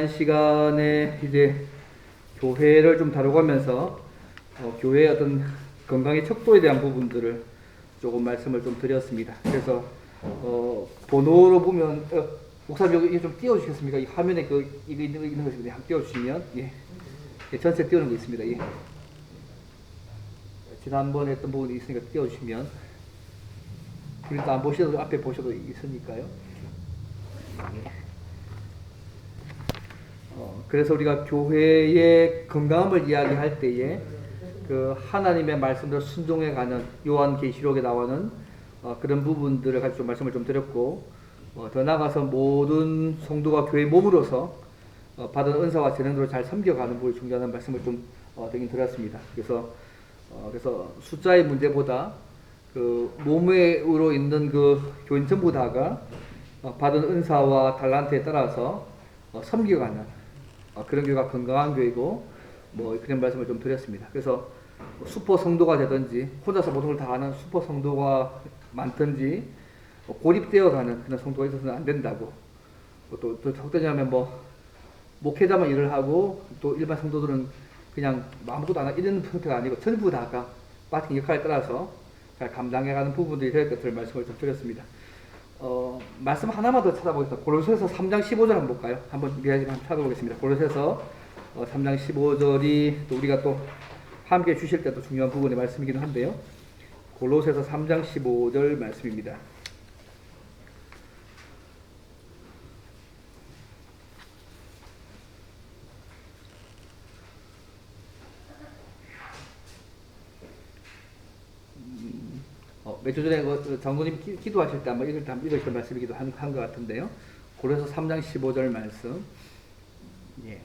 시간에 이제 교회를 좀 다루면서 교회의 어떤 건강의 척도에 대한 부분들을 조금 말씀을 좀 드렸습니다. 그래서 번호로 보면 목사님 여기 좀 띄워주시겠습니까? 이 화면에 이거 있는 거 있습니다. 한번 띄워주시면 전체 띄우는 거 있습니다. 예. 지난번에 했던 부분이 있으니까 띄워주시면 우리도 안 보셔도 앞에 보셔도 있으니까요. 예. 그래서 우리가 교회의 건강함을 이야기할 때에 그 하나님의 말씀대로 순종해가는 요한계시록에 나오는 그런 부분들을 가지고 말씀을 좀 드렸고, 더 나아가서 모든 성도가 교회 몸으로서 받은 은사와 재능으로 잘 섬겨가는 부분이 중요하다는 말씀을 좀 드렸습니다. 그래서 숫자의 문제보다 그 몸으로 있는 그 교인 전부 다가 받은 은사와 달란트에 따라서 섬겨가는 그런 교회가 건강한 교회고, 그런 말씀을 좀 드렸습니다. 그래서 슈퍼 성도가 되든지 혼자서 모든 걸 다 하는 슈퍼 성도가 많든지 고립되어 가는 그런 성도가 있어서는 안 된다고. 또 적대냐면 목회자만 일을 하고 또 일반 성도들은 그냥 아무것도 안 하고 이런 형태가 아니고 전부 다가 맡은 역할에 따라서 잘 감당해가는 부분들이 될 것을 말씀을 좀 드렸습니다. 말씀 하나만 더 찾아보겠습니다. 고로새서 3장 15절 한번 볼까요? 한번 찾아보겠습니다. 고로새서 3장 15절이 또 우리가 또 함께 주실 때 또 중요한 부분의 말씀이기도 한데요. 고로새서 3장 15절 말씀입니다. 몇 주 전에 장로님 기도하실 때 한번 읽으실 말씀이기도 한 것 같은데요. 고로새서 3장 15절 말씀. 예.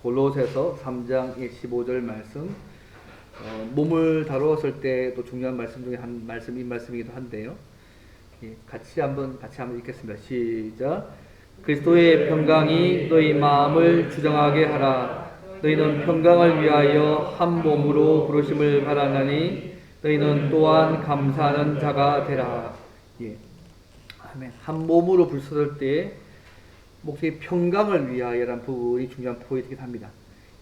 고로새서 3장 15절 말씀. 몸을 다루었을 때 또 중요한 말씀 중에 한 말씀이 말씀이기도 한데요. 예, 같이 한번 읽겠습니다. 시작. 그리스도의 평강이 너희 마음을 주장하게 하라. 너희는 평강을 위하여 한 몸으로 부르심을 받았나니 너희는 또한 감사하는 자가 되라. 예. 아멘. 한 몸으로 부르셨을 때 목적이 평강을 위하여라는 부분이 중요한 포인트이긴 합니다.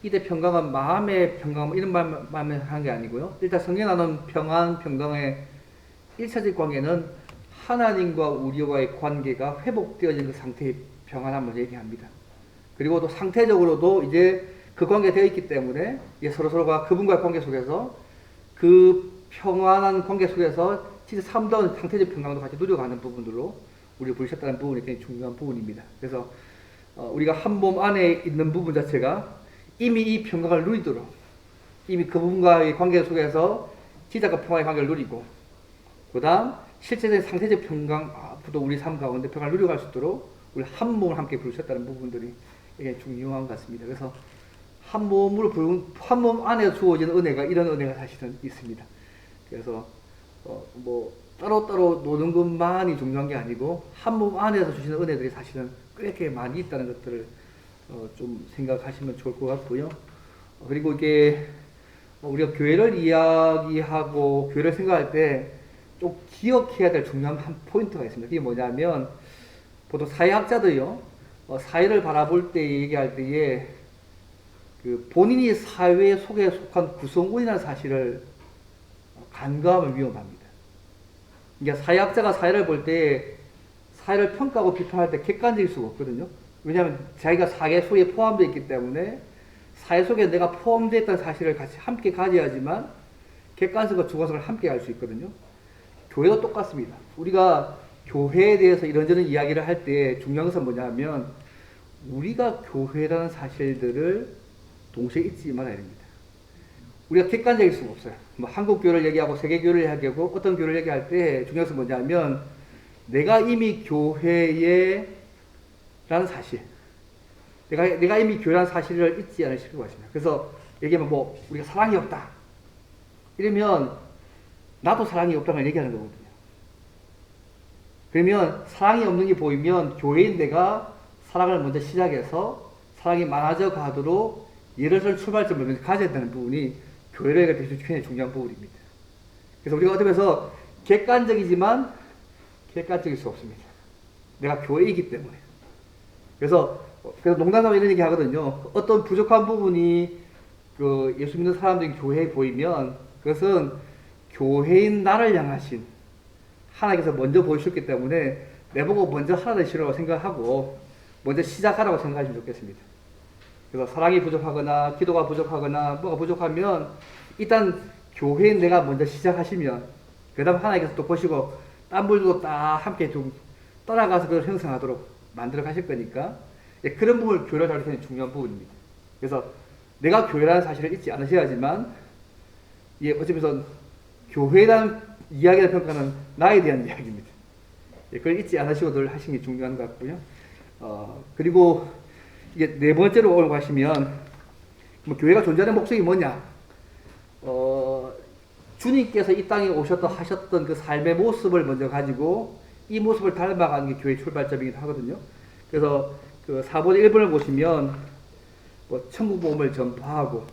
이때 평강은 마음의 평강 이런 말만 하는 게 아니고요. 일단 성경에 나오는 평강의 1차적 관계는 하나님과 우리와의 관계가 회복되어진 그 상태의 평안함을 얘기합니다. 그리고 또 상태적으로도 이제 그 관계가 되어 있기 때문에 서로가 그분과의 관계 속에서 그 평안한 관계 속에서 진짜 참다운 상태적 평강도 같이 누려가는 부분들로 우리를 부르셨다는 부분이 굉장히 중요한 부분입니다. 그래서 우리가 한 몸 안에 있는 부분 자체가 이미 이 평강을 누리도록 이미 그분과의 관계 속에서 진짜 그 평화의 관계를 누리고 그 다음 실제적인 상태적 평강 앞으로 우리 삶 가운데 평강을 누려갈 수 있도록 우리 한 몸을 함께 부르셨다는 부분들이 굉장히 중요한 것 같습니다. 그래서 한 몸 안에 주어지는 은혜가 이런 은혜가 사실은 있습니다. 그래서 따로따로 노는 것만이 중요한 게 아니고 한 몸 안에서 주시는 은혜들이 사실은 꽤 많이 있다는 것들을 좀 생각하시면 좋을 것 같고요. 그리고 이게 우리가 교회를 이야기하고 교회를 생각할 때 좀 기억해야 될 중요한 한 포인트가 있습니다. 그게 뭐냐면 보통 사회학자들이요, 사회를 바라볼 때 얘기할 때에 그 본인이 사회 속에 속한 구성원이라는 사실을 간과하면 위험합니다. 그러니까 사회학자가 사회를 볼 때 사회를 평가하고 비판할 때 객관적일 수가 없거든요. 왜냐하면 자기가 사회 속에 포함되어 있기 때문에 사회 속에 내가 포함되어 있다는 사실을 같이 함께 가져야지만 객관성과 주관성을 함께 할 수 있거든요. 교회도 똑같습니다. 우리가 교회에 대해서 이런저런 이야기를 할 때 중요한 것은 뭐냐면 우리가 교회라는 사실들을 동시에 잊지 말아야 됩니다. 우리가 객관적일 수가 없어요. 한국 교회를 얘기하고 세계 교회를 얘기하고 어떤 교회를 얘기할 때 중요한 것은 뭐냐면 내가 이미 교회에 라는 사실, 내가 이미 교회라는 사실을 잊지 않을 필요가 있습니다. 그래서 얘기하면 우리가 사랑이 없다 이러면 나도 사랑이 없다는 걸 얘기하는 거거든요. 그러면 사랑이 없는 게 보이면 교회인 내가 사랑을 먼저 시작해서 사랑이 많아져 가도록 예를 들 출발점을 먼저 가져야 되는 부분이 교회를 얘기할 때 굉장히 중요한 부분입니다. 그래서 우리가 어떻게 해서 객관적이지만 객관적일 수 없습니다. 내가 교회이기 때문에. 그래서 농담삼아 이런 얘기 하거든요. 어떤 부족한 부분이 그 예수 믿는 사람들이 교회에 보이면 그것은 교회인 나를 향하신 하나님께서 먼저 보여주셨기 때문에 내보고 먼저 하나 되시라고 생각하고 먼저 시작하라고 생각하시면 좋겠습니다. 그래서 사랑이 부족하거나 기도가 부족하거나 뭐가 부족하면 일단 교회인 내가 먼저 시작하시면 그 다음 하나님께서 또 보시고 딴 분들도 다 함께 좀 따라가서 그걸 형성하도록 만들어 가실 거니까 그런 부분을 교회를 잘 하는 중요한 부분입니다. 그래서 내가 교회라는 사실을 잊지 않으셔야지만 어쩌면서 교회라는 이야기의 평가는 나에 대한 이야기입니다. 그걸 잊지 않으시고 늘 하시는 게 중요한 것 같고요. 그리고 이게 네 번째로 오늘 가시면 뭐 교회가 존재하는 목적이 뭐냐? 주님께서 이 땅에 하셨던 그 삶의 모습을 먼저 가지고 이 모습을 닮아가는 게 교회의 출발점이기도 하거든요. 그래서 그 4번의 1번을 보시면 뭐 천국 복음을 전파하고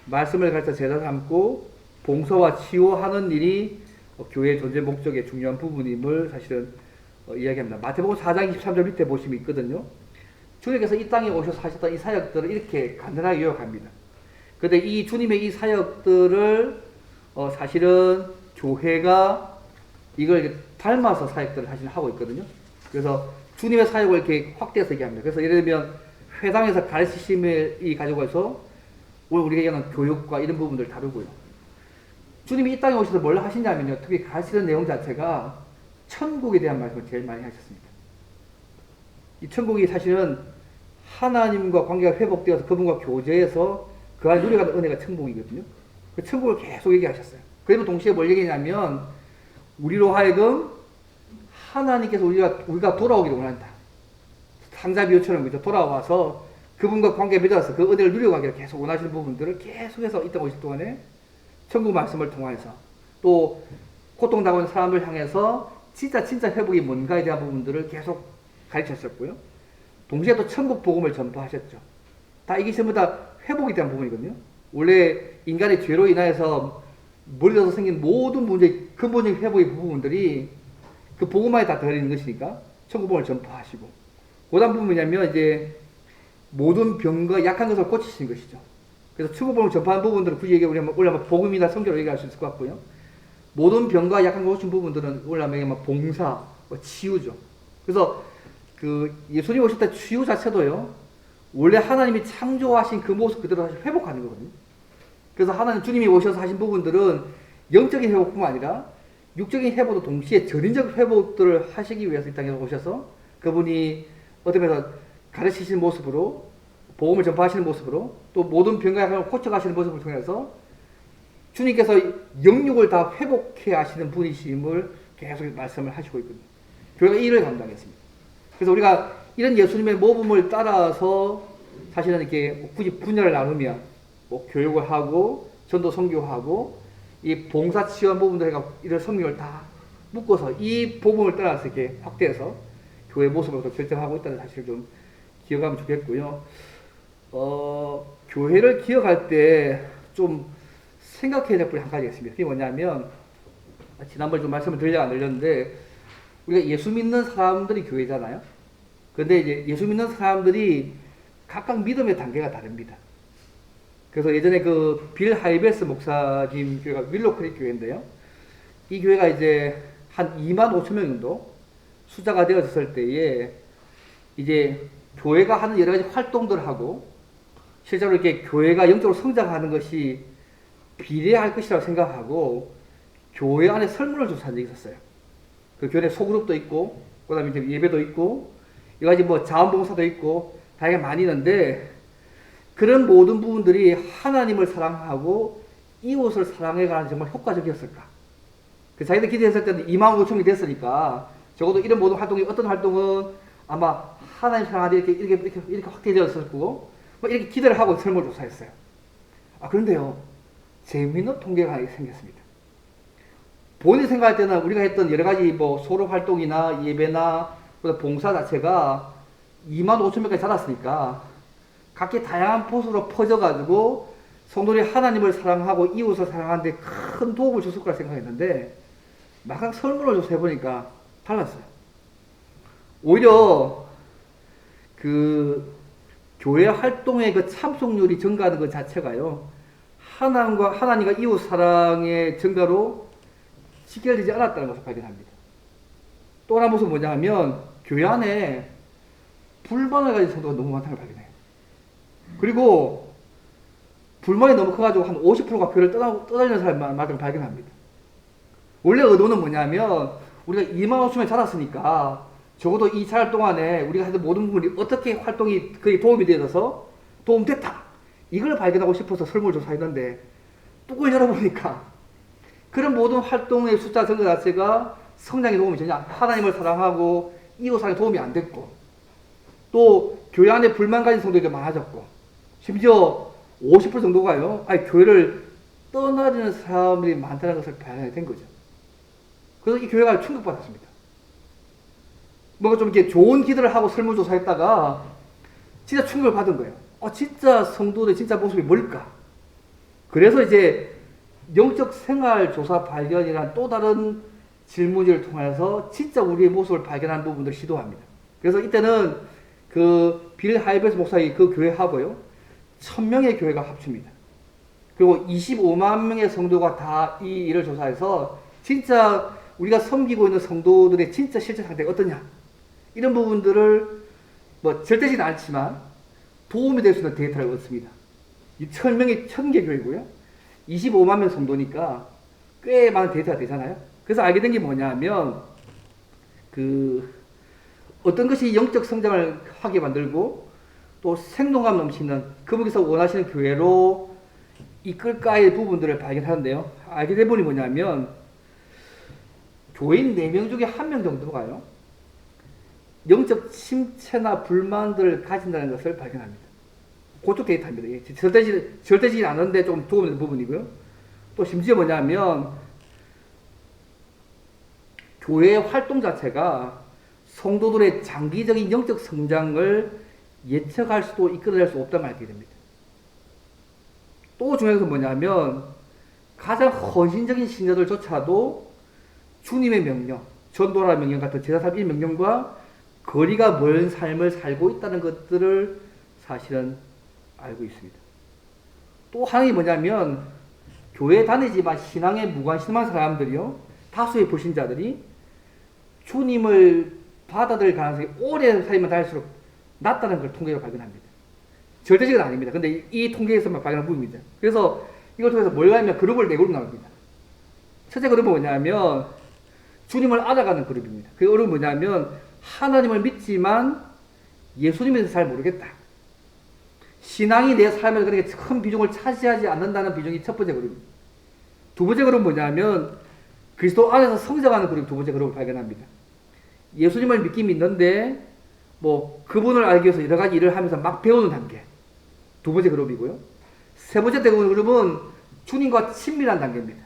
말씀을 가르쳐 제자 삼고 봉사와 치유하는 일이 교회의 존재 목적의 중요한 부분임을 사실은 이야기합니다. 마태복음 4장 23절 밑에 보시면 있거든요. 주님께서 이 땅에 오셔서 하셨던 이 사역들을 이렇게 간단하게 요약합니다. 그런데 이 주님의 이 사역들을 사실은 교회가 이걸 닮아서 사역들을 사실 하고 있거든요. 그래서 주님의 사역을 이렇게 확대해서 얘기합니다. 그래서 예를 들면 회당에서 가르치심을 가지고 해서 우리가 얘기하는 교육과 이런 부분들을 다루고요. 주님이 이 땅에 오셔서 뭘 하시냐면요. 특히 가르치는 내용 자체가 천국에 대한 말씀을 제일 많이 하셨습니다. 이 천국이 사실은 하나님과 관계가 회복되어서 그분과 교제해서 그 안에 누려가는 은혜가 천국이거든요. 그 천국을 계속 얘기하셨어요. 그리고 동시에 뭘 얘기냐면 우리로 하여금 하나님께서 우리가 돌아오기를 원한다. 상자비유처럼 그죠? 돌아와서 그분과 관계 맺어서 그 은혜를 누려가기를 계속 원하시는 부분들을 계속해서 이 땅 오실 동안에 천국 말씀을 통해서 또 고통당하는 사람을 향해서 진짜 회복이 뭔가에 대한 부분들을 계속 가르치셨고요. 동시에 또 천국 복음을 전파하셨죠. 다 이게 전부 다 회복에 대한 부분이거든요. 원래 인간의 죄로 인하여서 머리에서 생긴 모든 문제의 근본적인 회복의 부분들이 그 복음만에 다 들어있는 것이니까 천국 복음을 전파하시고 그 다음 부분은 뭐냐면 이제 모든 병과 약한 것을 고치시는 것이죠. 그래서 천국 복음을 전파하는 부분들은 굳이 얘기하면 올라면 복음이나 성경으로 얘기할 수 있을 것 같고요. 모든 병과 약한 것을 고친 부분들은 올라면 봉사, 치유죠. 그래서 그 예수님 오실 때 치유 자체도요. 원래 하나님이 창조하신 그 모습 그대로 다시 회복하는 거거든요. 그래서 하나님 주님이 오셔서 하신 부분들은 영적인 회복뿐만 아니라 육적인 회복도 동시에 전인적 회복들을 하시기 위해서 이 땅에 오셔서 그분이 어떤 면에서 가르치시는 모습으로 복음을 전파하시는 모습으로 또 모든 병과 약을 고쳐가시는 모습을 통해서 주님께서 영육을 다 회복해 하시는 분이심을 계속 말씀을 하시고 있거든요. 교회가 이 일을 감당했습니다. 그래서 우리가 이런 예수님의 모범을 따라서 사실은 이렇게 굳이 분야를 나누면 뭐 교육을 하고 전도 선교하고 이 봉사 치유한 부분들 해가 이런 성경을 다 묶어서 이 복음을 따라서 이렇게 확대해서 교회 모습을 결정하고 있다는 사실을 좀 기억하면 좋겠고요. 교회를 기억할 때 좀 생각해야 될 부분이 한 가지가 있습니다. 그게 뭐냐면 지난번에 좀 말씀을 드리려 안 드렸는데 우리가 예수 믿는 사람들이 교회잖아요. 그런데 이제 예수 믿는 사람들이 각각 믿음의 단계가 다릅니다. 그래서 예전에 그 빌 하이베스 목사님 교회가 윌로크릭 교회인데요. 이 교회가 이제 한 2만 5천 명 정도 숫자가 되었을 때에 이제 교회가 하는 여러 가지 활동들을 하고 실제로 이렇게 교회가 영적으로 성장하는 것이 비례할 것이라고 생각하고 교회 안에 설문을 조사한 적이 있었어요. 그 교회 소그룹도 있고 그 다음에 이제 예배도 있고 여러 가지 뭐 자원봉사도 있고 다양하게 많이 있는데 그런 모든 부분들이 하나님을 사랑하고 이웃을 사랑해가는 정말 효과적이었을까? 그 자기들 기대했을 때는 2만 5천이 됐으니까 적어도 이런 모든 활동이 어떤 활동은 아마 하나님 사랑하되 이렇게 확대되었을 거고 뭐 이렇게 기대를 하고 설문을 조사했어요. 그런데요 재미있는 통계가 하나 생겼습니다. 본인이 생각할 때는 우리가 했던 여러 가지 뭐 소로 활동이나 예배나 봉사 자체가 2만 5천 명까지 자랐으니까 각기 다양한 포스로 퍼져가지고 성도들이 하나님을 사랑하고 이웃을 사랑하는데 큰 도움을 줬을 거라 생각했는데 막상 설문을 조사해보니까 달랐어요. 오히려 그 교회 활동의 그 참석률이 증가하는 것 자체가요, 하나님과 이웃 사랑의 증가로 직결되지 않았다는 것을 발견합니다. 또 하나 모습은 뭐냐면, 교회 안에 불만을 가진 성도가 너무 많다는 걸 발견해요. 그리고 불만이 너무 커가지고 한 50%가 교회를 떠나려는 사람이 많다는 걸 발견합니다. 원래 의도는 뭐냐면, 우리가 2만 5천 명 자랐으니까 적어도 이 자랄 동안에 우리가 하던 모든 부분이 어떻게 활동이 그게 도움이 되어서 도움됐다, 이걸 발견하고 싶어서 설문조사했는데, 뚜껑을 열어보니까 그런 모든 활동의 숫자 증가 자체가 성장에 도움이 전혀, 하나님을 사랑하고 이웃 사랑에 도움이 안 됐고, 또 교회 안에 불만 가진 성도들이 많아졌고, 심지어 50% 정도가요, 교회를 떠나려는 사람들이 많다는 것을 발견이 된 거죠. 그래서 이 교회가 충격받았습니다. 뭔가 좀 이렇게 좋은 기도를 하고 설문조사했다가 진짜 충격을 받은 거예요. 진짜 성도들의 진짜 모습이 뭘까? 그래서 이제 영적 생활 조사 발견이란 또 다른 질문지를 통해서 진짜 우리의 모습을 발견하는 부분들을 시도합니다. 그래서 이때는 그 빌 하이베스 목사의 그 교회하고요, 1000명의 교회가 합칩니다. 그리고 25만 명의 성도가 다 이 일을 조사해서 진짜 우리가 섬기고 있는 성도들의 진짜 실제 상태가 어떠냐, 이런 부분들을 뭐 절대지는 않지만 도움이 될 수 있는 데이터를 얻습니다. 이 1000명이 1000개 교회고요, 25만 명 성도니까 꽤 많은 데이터가 되잖아요. 그래서 알게 된 게 뭐냐면, 어떤 것이 영적 성장을 하게 만들고 또 생동감 넘치는, 그분께서 원하시는 교회로 이끌까의 부분들을 발견하는데요. 알게 된 부분이 뭐냐면, 교인 4명 중에 1명 정도가요, 영적 침체나 불만들을 가진다는 것을 발견합니다. 그쪽 데이터입니다. 절대지는 않은데 좀 도움이 되는 부분이고요. 또 심지어 뭐냐면, 교회의 활동 자체가 성도들의 장기적인 영적 성장을 예측할 수도 이끌어낼 수 없다는 걸 알게 됩니다. 또 중요한 것은 뭐냐면, 가장 헌신적인 신자들조차도 주님의 명령, 전도라 명령 같은 제사삼 명령과 거리가 먼 삶을 살고 있다는 것들을 사실은 알고 있습니다. 또 하나가 뭐냐면, 교회 다니지만 신앙에 무관심한 사람들이요, 다수의 불신자들이 주님을 받아들일 가능성이 오래 살면 살수록 낮다는 걸 통계로 발견합니다. 절대적은 아닙니다. 근데 이 통계에서만 발견한 부분입니다. 그래서 이걸 통해서 뭘 하면 그룹을 4그룹 나눕니다. 첫째 그룹은 뭐냐면 주님을 알아가는 그룹입니다. 그 그룹은 뭐냐면 하나님을 믿지만 예수님에 대해서 잘 모르겠다. 신앙이 내 삶에서 그렇게 큰 비중을 차지하지 않는다는 비중이 첫 번째 그룹입니다. 두 번째 그룹은 뭐냐면 그리스도 안에서 성장하는 그룹이 두 번째 그룹을 발견합니다. 예수님을 믿긴 믿는데 뭐 그분을 알기 위해서 여러 가지 일을 하면서 막 배우는 단계. 두 번째 그룹이고요. 세 번째 그룹은 주님과 친밀한 단계입니다.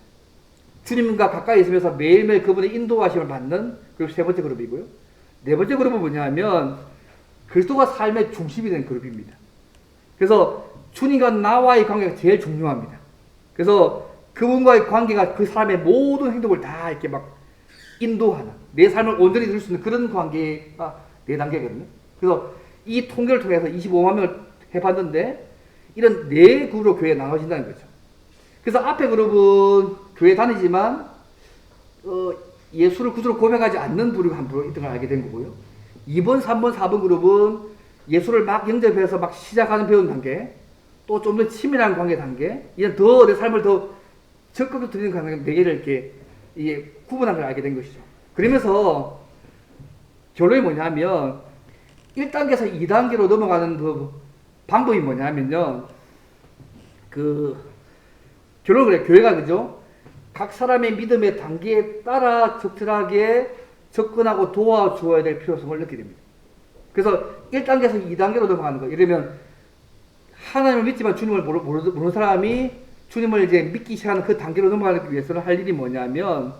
주님과 가까이 있으면서 매일매일 그분의 인도하심을 받는 그룹 세 번째 그룹이고요. 네 번째 그룹은 뭐냐면 그리스도가 삶의 중심이 된 그룹입니다. 그래서 주님과 나와의 관계가 제일 중요합니다. 그래서 그분과의 관계가 그 사람의 모든 행동을 다 이렇게 막 인도하는, 내 삶을 온전히 누릴 수 있는 그런 관계가 네 단계거든요. 그래서 이 통계를 통해서 25만 명을 해봤는데 이런 네 그룹으로 교회에 나눠진다는 거죠. 그래서 앞에 그룹은 교회 다니지만 예수를 구주로 고백하지 않는 부류가 한 부류 있던 걸 알게 된 거고요. 2번, 3번, 4번 그룹은 예수를 막 영접해서 막 시작하는 배우는 단계, 또 좀 더 친밀한 관계 단계, 이런 더 내 삶을 더 적극적으로 드리는 관계 네 개를 이게 구분한 걸 알게 된 것이죠. 그러면서 결론이 뭐냐면 1단계에서 2단계로 넘어가는 그 방법이 뭐냐면요. 결론은 그래, 교회가 그죠? 각 사람의 믿음의 단계에 따라 적절하게 접근하고 도와주어야 될 필요성을 느끼게 됩니다. 그래서 1단계에서 2단계로 넘어가는 거. 이러면 하나님을 믿지만 주님을 모르는 사람이 주님을 이제 믿기 시작하는 그 단계로 넘어가기 위해서는 할 일이 뭐냐면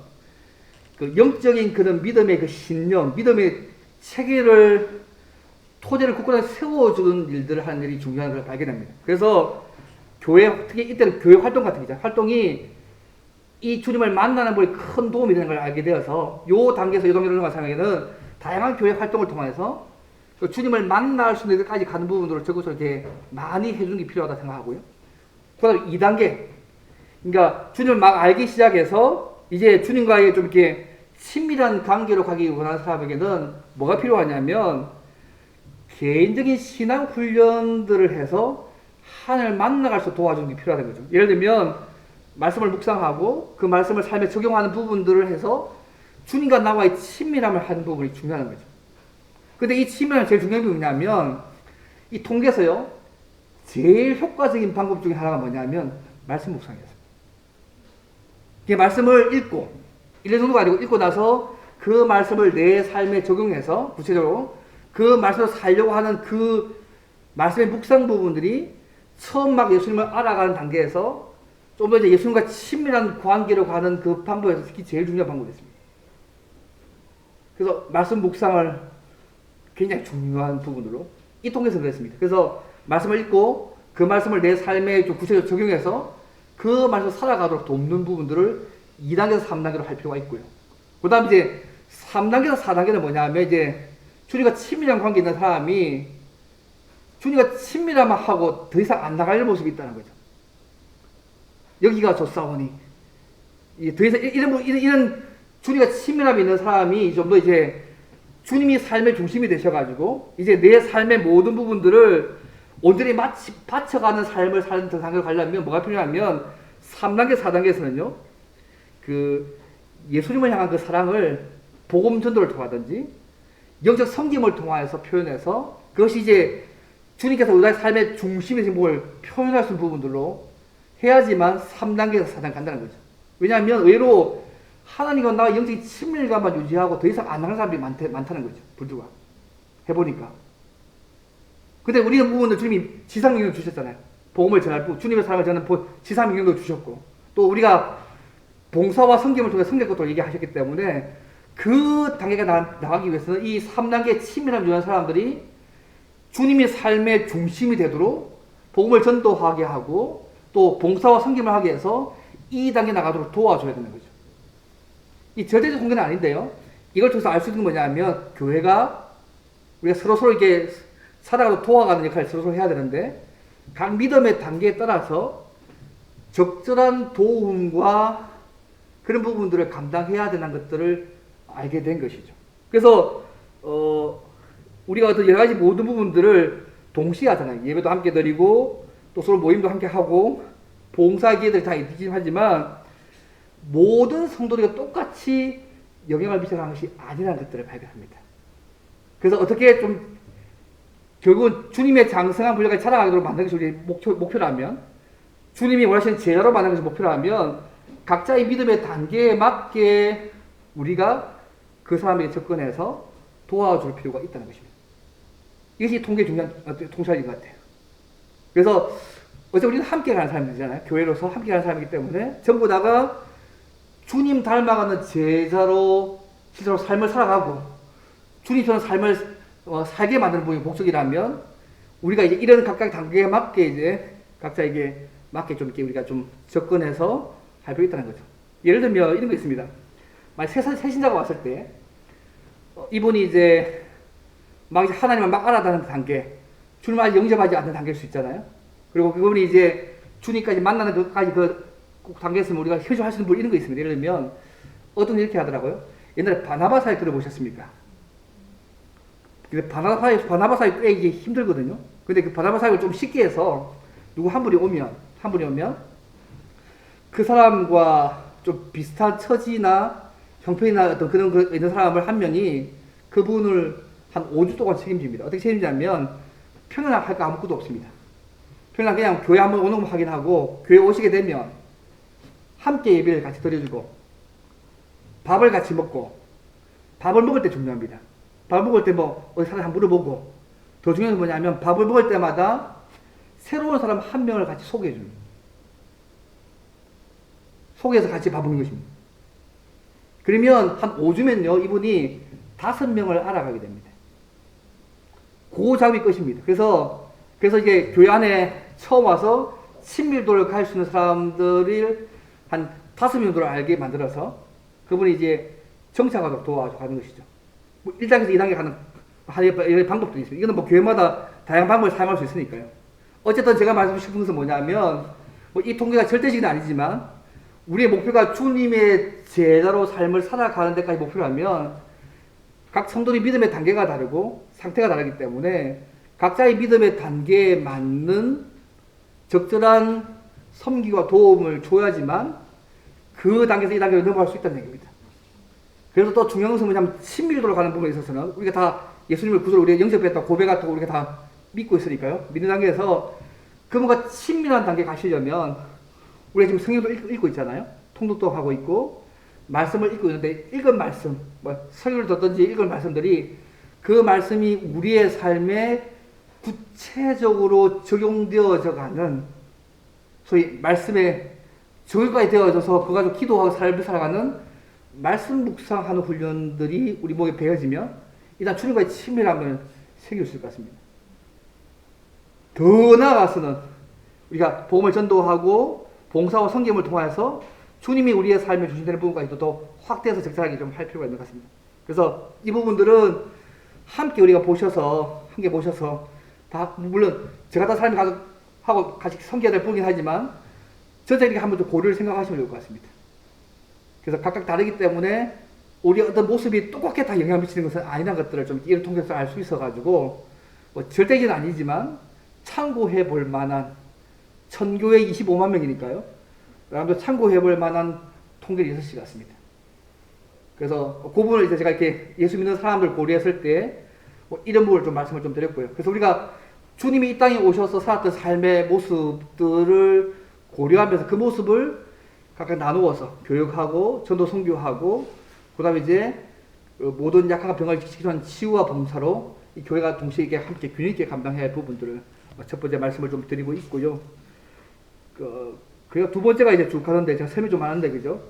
그 영적인 그런 믿음의 그 신념, 믿음의 체계를 토대를 굳건하게 세워주는 일들을 하는 일이 중요한 걸 발견합니다. 그래서 교회, 특히 이때는 교회 활동 같은 거죠. 활동이 이 주님을 만나는 법에 큰 도움이 되는 걸 알게 되어서 요 단계에서 요 단계로 넘어가는 상황에는 다양한 교회 활동을 통해서 주님을 만날 수 있는 데까지 가는 부분들을 적어서 이렇게 많이 해주는 게 필요하다 생각하고요. 그 다음에 2단계. 그러니까 주님을 막 알기 시작해서 이제 주님과의 좀 이렇게 친밀한 관계로 가기 원하는 사람에게는 뭐가 필요하냐면 개인적인 신앙 훈련들을 해서 하나님을 만나갈 수 도와주는 게 필요하다는 거죠. 예를 들면 말씀을 묵상하고 그 말씀을 삶에 적용하는 부분들을 해서 주님과 나와의 친밀함을 하는 부분이 중요한 거죠. 근데 이 친밀함이 제일 중요한 게 뭐냐면 이 통계에서요 제일 효과적인 방법 중에 하나가 뭐냐면 말씀 묵상이었어요. 이 말씀을 읽고 1년 정도가 아니고 읽고 나서 그 말씀을 내 삶에 적용해서 구체적으로 그 말씀을 살려고 하는 그 말씀의 묵상 부분들이 처음 막 예수님을 알아가는 단계에서 좀 더 이제 예수님과 친밀한 관계로 가는 그 방법에서 특히 제일 중요한 방법이었습니다. 그래서 말씀 묵상을 굉장히 중요한 부분으로 이 통해서 그랬습니다. 그래서 말씀을 읽고 그 말씀을 내 삶에 좀 구체적으로 적용해서 그 말씀을 살아가도록 돕는 부분들을 2단계에서 3단계로 할 필요가 있고요. 그 다음 이제 3단계에서 4단계는 뭐냐면 이제 주님과 친밀한 관계 있는 사람이 주님과 친밀함만 하고 더 이상 안 나갈 모습이 있다는 거죠. 여기가 좋사오니 더 이상 이런 주님과 친밀함이 있는 사람이 좀 더 이제 주님이 삶의 중심이 되셔가지고 이제 내 삶의 모든 부분들을 온전히 바쳐가는 삶을 사는 단계로 가려면 뭐가 필요하면 3단계, 4단계에서는요 그 예수님을 향한 그 사랑을 복음 전도를 통하든지 영적 섬김을 통하여서 표현해서 그것이 이제 주님께서 우리의 삶의 중심에 있는 걸 표현할 수 있는 부분들로 해야지만 3단계에서 4단계 간다는 거죠. 왜냐하면 의외로 하나님과 나와 영적인 친밀감만 유지하고 더 이상 안 나가는 사람들이 많다는 거죠. 불두가. 해보니까. 근데 우리는 부분은 주님이 지상명령을 주셨잖아요. 복음을 전할 뿐, 주님의 사랑을 전하는 지상명령도 주셨고, 또 우리가 봉사와 섬김을 통해 섬길 것도 얘기하셨기 때문에 그 단계가 나가기 위해서는 이 3단계 친밀함을 유지하는 사람들이 주님의 삶의 중심이 되도록 복음을 전도하게 하고 또 봉사와 섬김을 하게 해서 이 단계 나가도록 도와줘야 되는 거죠. 이 절대적 통계는 아닌데요. 이걸 통해서 알 수 있는 게 뭐냐면 교회가 우리가 서로 이렇게 살아가고 도와가는 역할을 서로 해야 되는데 각 믿음의 단계에 따라서 적절한 도움과 그런 부분들을 감당해야 되는 것들을 알게 된 것이죠. 그래서 우리가 어떤 여러 가지 모든 부분들을 동시에 하잖아요. 예배도 함께 드리고 또 서로 모임도 함께 하고 봉사 기회들이 다 있지만 모든 성도들이 똑같이 영향을 미쳐가는 것이 아니라는 것들을 발견합니다. 그래서 어떻게 좀 결국은 주님의 장성한 분량을 자라가도록 만드는 것이 우리의 목표라면 주님이 원하시는 제자로 만드는 것이 목표라면 각자의 믿음의 단계에 맞게 우리가 그 사람에게 접근해서 도와줄 필요가 있다는 것입니다. 이것이 통계의 중요한 통찰인 것 같아요. 그래서 어차피 우리는 함께 가는 사람들이잖아요. 교회로서 함께 가는 사람이기 때문에 전부 다가 주님 닮아가는 제자로 실제로 삶을 살아가고 주님처럼 삶을 살게 만드는 분이 목적이라면 우리가 이제 이런 각각 단계에 맞게 이제 각자에게 맞게 좀 이렇게 우리가 좀 접근해서 할 필요가 있다는 거죠. 예를 들면 이런 거 있습니다. 만약 새 신자가 왔을 때 이분이 이제 막 이제 하나님을 막 알아가는 단계, 주님을 아직 영접하지 않는 단계일 수 있잖아요. 그리고 그분이 이제 주님까지 만나는 것까지 그 단계에서 우리가 효조할 수 있는 분 이런 거 있습니다. 예를 들면 어떤 이렇게 하더라고요. 옛날에 바나바 사역 들어보셨습니까? 근데 바나바 사역 꽤 이게 힘들거든요. 근데 그 바나바 사역을 좀 쉽게 해서 누구 한 분이 오면 그 사람과 좀 비슷한 처지나 형편이나 어떤 그런 거 있는 사람을 한 명이 그분을 한 5주 동안 책임집니다. 어떻게 책임지냐면 평일날 할 거 아무것도 없습니다. 평일날 그냥 교회 한번 오는 거 확인하고 교회 오시게 되면 함께 예배를 같이 드려주고 밥을 같이 먹고 밥을 먹을 때 중요합니다. 밥을 먹을 때 뭐 어디 사람 한번 물어보고 더 중요한 건 뭐냐면 밥을 먹을 때마다 새로운 사람 한 명을 같이 소개해 줍니다. 소개해서 같이 밥 먹는 것입니다. 그러면 한 5주면요 이분이 5명을 알아가게 됩니다. 그 작업이 끝입니다. 그래서 이게 교회 안에 처음 와서 친밀도를 가질 수 있는 사람들을 한 5명 정도를 알게 만들어서 그분이 이제 정착하도록 도와가는 것이죠. 뭐 1단계에서 2단계 가는 하나의 방법도 있습니다. 이거는 뭐 교회마다 다양한 방법을 사용할 수 있으니까요. 어쨌든 제가 말씀드리고 싶은 것은 뭐냐면, 뭐 이 통계가 절대적인 아니지만, 우리의 목표가 주님의 제자로 삶을 살아가는 데까지 목표라면, 각 성도의 믿음의 단계가 다르고, 상태가 다르기 때문에, 각자의 믿음의 단계에 맞는 적절한 섬기와 도움을 줘야지만, 그 단계에서 이 단계로 넘어갈 수 있다는 얘기입니다. 그래서 또 중요한 것은 뭐냐면, 친밀도로 가는 부분에 있어서는, 우리가 다 예수님을 구주로 우리가 영접했다고 고백했다고 우리가 다 믿고 있으니까요. 믿는 단계에서 그분과 친밀한 단계에 가시려면 우리가 지금 성경도 읽고 있잖아요. 통독도 하고 있고 말씀을 읽고 있는데 읽은 말씀, 뭐 설교를 듣든지 읽은 말씀들이 그 말씀이 우리의 삶에 구체적으로 적용되어져 가는 소위 말씀에 적용까지 되어져서 그거 가지고 기도하고 삶을 살아가는 말씀 묵상하는 훈련들이 우리 목에 배어지면 일단 주님과의 친밀함을 새길 수 있을 것 같습니다. 더 나아가서는 우리가 복음을 전도하고 봉사와 섬김을 통해서 주님이 우리의 삶에 주신다는 부분까지도 더 확대해서 적절하게 좀 할 필요가 있는 것 같습니다. 그래서 이 부분들은 함께 우리가 함께 보셔서 다 물론 제가 다 삶을 하고 같이 섬겨야 될 부분이긴 하지만 전체적인 한번 좀 고려를 생각하시면 좋을 것 같습니다. 그래서 각각 다르기 때문에 우리 어떤 모습이 똑같게 다 영향을 미치는 것은 아니라는 것들을 좀 이를 통해서 알 수 있어가지고 뭐 절대적인 아니지만 참고해 볼 만한 천교회 25만 명이니까요. 여러분들 참고해 볼 만한 통계를 있으실 것 같습니다. 그래서 그 부분을 이제 제가 이렇게 예수 믿는 사람들 고려했을 때 뭐 이런 부분을 좀 말씀을 좀 드렸고요. 그래서 우리가 주님이 이 땅에 오셔서 살았던 삶의 모습들을 고려하면서 그 모습을 각각 나누어서 교육하고 전도 선교하고 그 다음에 이제 모든 약한 병을 지키는 치유와 봉사로 이 교회가 동시에 이게 함께 균형 있게 감당해야 할 부분들을 첫 번째 말씀을 좀 드리고 있고요. 그리고 두 번째가 이제 쭉 가는데 제가 설명이 좀 많은데 그죠?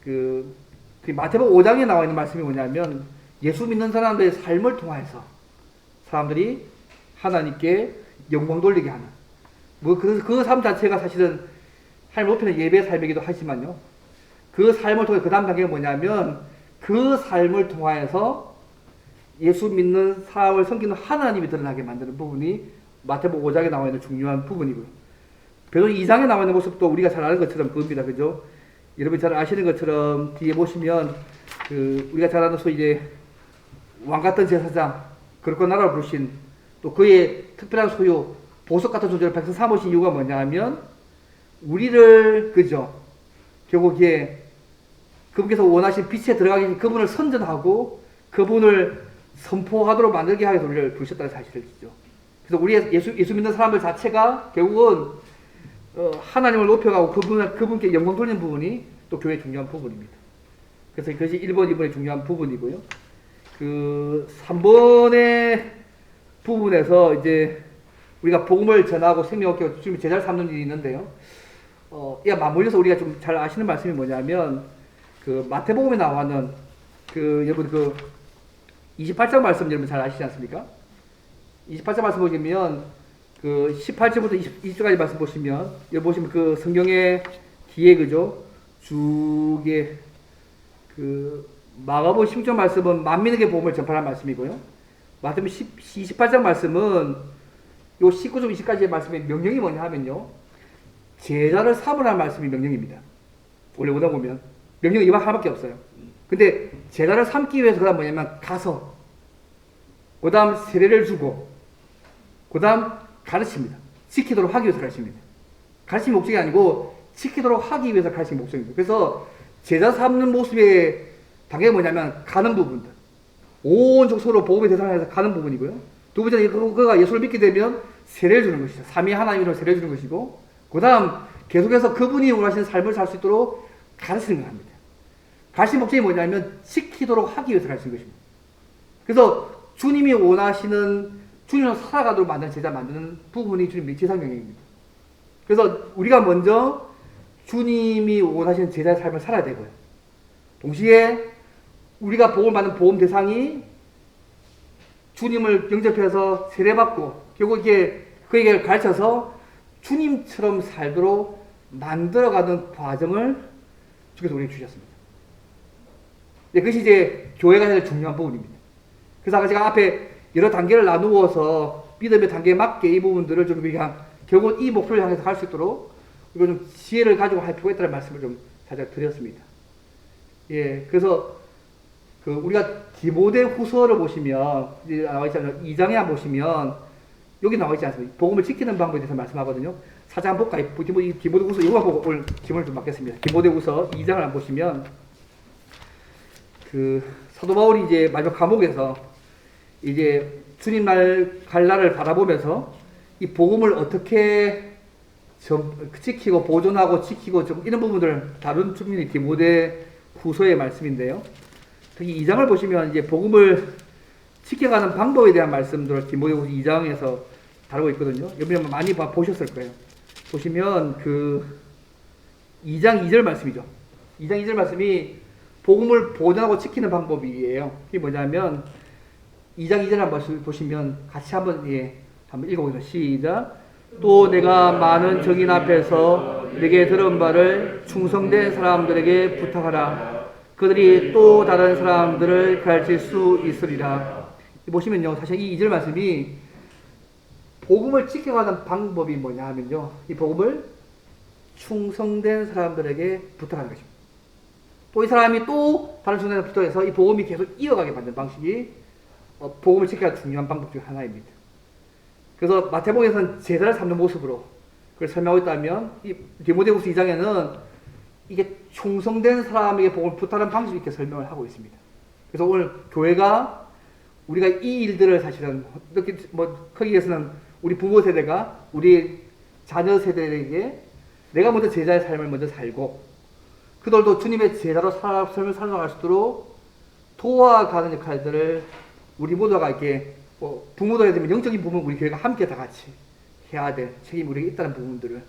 그 마태복음 5장에 나와 있는 말씀이 뭐냐면 예수 믿는 사람들의 삶을 통해서 사람들이 하나님께 영광 돌리게 하는 뭐 그 삶 자체가 사실은 하나님 높이는 예배의 삶이기도 하지만요. 그 삶을 통해 그 다음 단계가 뭐냐면 그 삶을 통하여서 예수 믿는 사람을 섬기는 하나님이 드러나게 만드는 부분이 마태복음 5장에 나와 있는 중요한 부분이고요. 베드로 2장에 나와 있는 모습도 우리가 잘 아는 것처럼 그겁니다. 그죠? 여러분이 잘 아시는 것처럼 뒤에 보시면 우리가 잘 아는 소위 이제 왕 같은 제사장, 거룩한 나라로 부르신 또 그의 특별한 소유, 보석 같은 존재를 백성 삼으신 이유가 뭐냐 하면 우리를 그죠? 결국 이게 그분께서 원하신 빛에 들어가기 위해 그분을 선전하고 그분을 선포하도록 만들게 하기 위해서 우리를 부르셨다는 사실이죠. 그래서 우리 예수 믿는 사람들 자체가 결국은 하나님을 높여가고 그분께 영광 돌리는 부분이 또 교회의 중요한 부분입니다. 그래서 그것이 1번, 2번의 중요한 부분이고요. 그 3번의 부분에서 이제 우리가 복음을 전하고 생명을 지금 제자를 삼는 일이 있는데요. 이 맞물려서 우리가 좀 잘 아시는 말씀이 뭐냐면 그 마태복음에 나와는 여러분 28장 말씀 여러분 잘 아시지 않습니까? 28장 말씀 보시면 18절부터 20절까지 말씀 보시면 여기 보시면 그 성경의 뒤에 그죠? 주게 마가복음 16장 말씀은 만민에게 복음을 전파하는 말씀이고요. 마태복음 28장 말씀은 요 19절 20까지의 말씀의 명령이 뭐냐 하면요. 제자를 삼으라는 말씀이 명령입니다. 원래 오다 보면 명령이 이만 하나밖에 없어요. 근데 제자를 삼기 위해서 그 다음 뭐냐면 가서 그 다음 세례를 주고 그 다음 가르칩니다. 지키도록 하기 위해서 가르칩니다. 가르치는 목적이 아니고 지키도록 하기 위해서 가르치는 목적입니다. 그래서 제자 삼는 모습의 단계가 뭐냐면 가는 부분들. 온 족속으로 복음의 대상을 해서 가는 부분이고요. 두 번째는 그가 예수를 믿게 되면 세례를 주는 것이죠. 삼위 하나님으로 세례를 주는 것이고 그 다음 계속해서 그분이 원하시는 삶을 살 수 있도록 가르치는 겁니다. 가르치는 목적이 뭐냐면 지키도록 하기 위해서 가르치는 것입니다. 그래서 주님이 원하시는 주님으로 살아가도록 만드는 제자 만드는 부분이 주님의 지상경영입니다. 그래서 우리가 먼저 주님이 원하시는 제자의 삶을 살아야 되고요. 동시에 우리가 복을 받는 보험 대상이 주님을 영접해서 세례받고 결국 이게 그에게 가르쳐서 주님처럼 살도록 만들어가는 과정을 주께서 우리에게 주셨습니다. 그것이 이제 교회가 해야 될 중요한 부분입니다. 그래서 아까 제가 앞에 여러 단계를 나누어서 믿음의 단계에 맞게 이 부분들을 좀 우리가 결국 이 목표를 향해서 갈 수 있도록 이거 좀 지혜를 가지고 할 필요가 있다는 말씀을 좀 살짝 드렸습니다. 예, 그래서 그 우리가 디모데후서를 보시면 나와 있잖아요. 2장에 보시면 여기 나와 있지 않습니까? 복음을 지키는 방법에 대해서 말씀하거든요. 4장 한번 볼까요? 디모데후서 이거만 보고 오늘 질문을 좀 받겠습니다. 디모데후서 2장을 한번 보시면 그 사도 바울이 이제 마지막 감옥에서 이제 주님 갈 날을 바라보면서 이 복음을 어떻게 지키고 보존하고 지키고 이런 부분들을 다룬 측면이 디모데후서의 말씀인데요. 특히 2장을 보시면 이제 복음을 지켜가는 방법에 대한 말씀들을 디모데후서 2장에서 다루고 있거든요. 여러분 많이 보셨을 거예요. 보시면 그 2장 2절 말씀이죠. 2장 2절 말씀이 복음을 보존하고 지키는 방법이에요. 이게 뭐냐면 2장 2절 한번 보시면 같이 한번 읽어보세요. 시작. 또 내가 많은 정인 앞에서 내게 들은 바를 충성된 사람들에게 부탁하라. 그들이 또 다른 사람들을 가르칠 수 있으리라. 보시면요, 사실 이 2절 말씀이 복음을 지켜가는 방법이 뭐냐 하면요, 이 복음을 충성된 사람들에게 부탁하는 것입니다. 또 이 사람이 또 다른 충성된 부탁해서 이 복음이 계속 이어가게 만드는 방식이 복음을 지켜야 중요한 방법 중 하나입니다. 그래서 마태복음에서는 제자를 삼는 모습으로 그걸 설명하고 있다면 이 디모데후서 2장에는 이게 충성된 사람에게 복음을 부탁하는 방식을 이렇게 설명을 하고 있습니다. 그래서 오늘 교회가 우리가 이 일들을 사실은 이렇게 거기에서는 우리 부모 세대가 우리 자녀 세대에게 내가 먼저 제자의 삶을 먼저 살고 그들도 주님의 제자로 삶을 살아갈 수 있도록 도와가는 역할들을 우리 모두가 이렇게 부모도 해야 되면 영적인 부분 우리 교회가 함께 다 같이 해야 될 책임이 우리에게 있다는 부분들을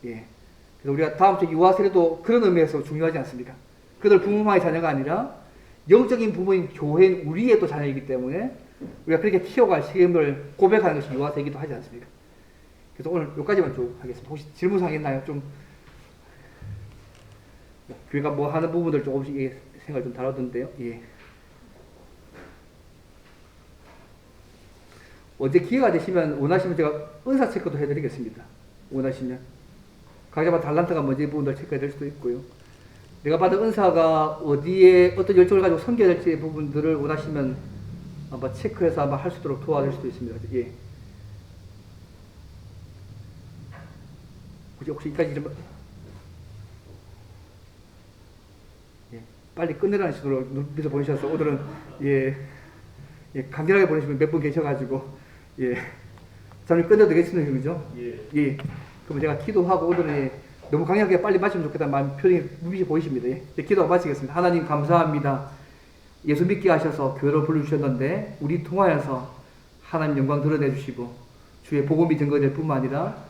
그래서 우리가 다음 주 유아 세례도 그런 의미에서 중요하지 않습니까? 그들 부모만의 자녀가 아니라 영적인 부모인 교회인 우리의 또 자녀이기 때문에 우리가 그렇게 키워갈 책임을 고백하는 것이 유아 세기도 하지 않습니까? 그래서 오늘 여기까지만 쭉 하겠습니다. 혹시 질문사항 있나요? 좀 교회가 뭐 하는 부분들 조금씩 생각을 좀 다루던데요. 언제 기회가 되시면 원하시면 제가 은사 체크도 해드리겠습니다. 원하시면 각자마다 달란트가 뭔지 부분들 체크해 드릴 수도 있고요. 내가 받은 은사가 어디에 어떤 열정을 가지고 섬겨야 될지 부분들을 원하시면 아마 체크해서 아마 할 수 있도록 도와줄 수도 있습니다. 혹시 이까지 좀 빨리 끝내라는 식으로 눈빛을 보내셔서 오늘은 간결하게 보내시면 몇 분 계셔가지고 잠시 끝내도 되겠습니다. 그죠? 그럼 제가 기도하고 오늘은 너무 강하게 빨리 마치면 좋겠다는 마음 표정이 눈빛이 보이십니다. 기도하고 마치겠습니다. 하나님 감사합니다. 예수 믿게 하셔서 교회로 불러주셨는데 우리 통하여서 하나님 영광 드러내 주시고 주의 복음이 증거될 뿐만 아니라